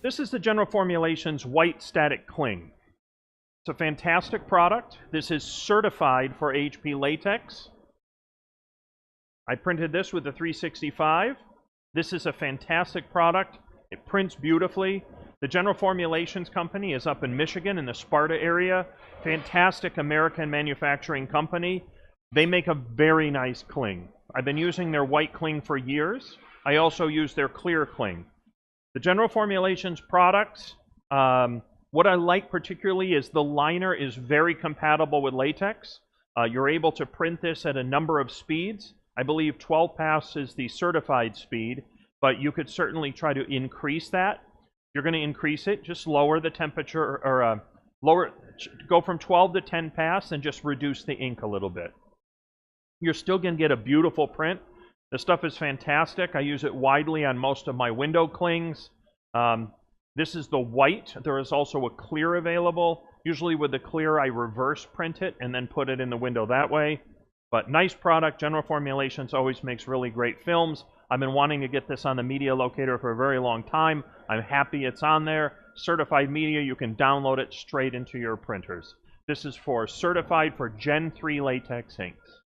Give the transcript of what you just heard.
This is the General Formulations White Static Cling. It's a fantastic product. This is certified for HP Latex. I printed this with the 365. This is a fantastic product. It prints beautifully. The General Formulations company is up in Michigan in the Sparta area. Fantastic American manufacturing company. They make a very nice cling. I've been using their white cling for years. I also use their clear cling. The General Formulations products, what I like particularly is the liner is very compatible with latex. You're able to print this at a number of speeds. I believe 12 pass is the certified speed, but you could certainly try to increase that. You're going to increase it, just lower the temperature, or go from 12 to 10 pass and just reduce the ink a little bit. You're still going to get a beautiful print. The stuff is fantastic. I use it widely on most of my window clings. This is the white. There is also a clear available. Usually with the clear, I reverse print it and then put it in the window that way. But nice product. General Formulations always makes really great films. I've been wanting to get this on the media locator for a very long time. I'm happy it's on there. Certified media, you can download it straight into your printers. This is certified for Gen 3 latex inks.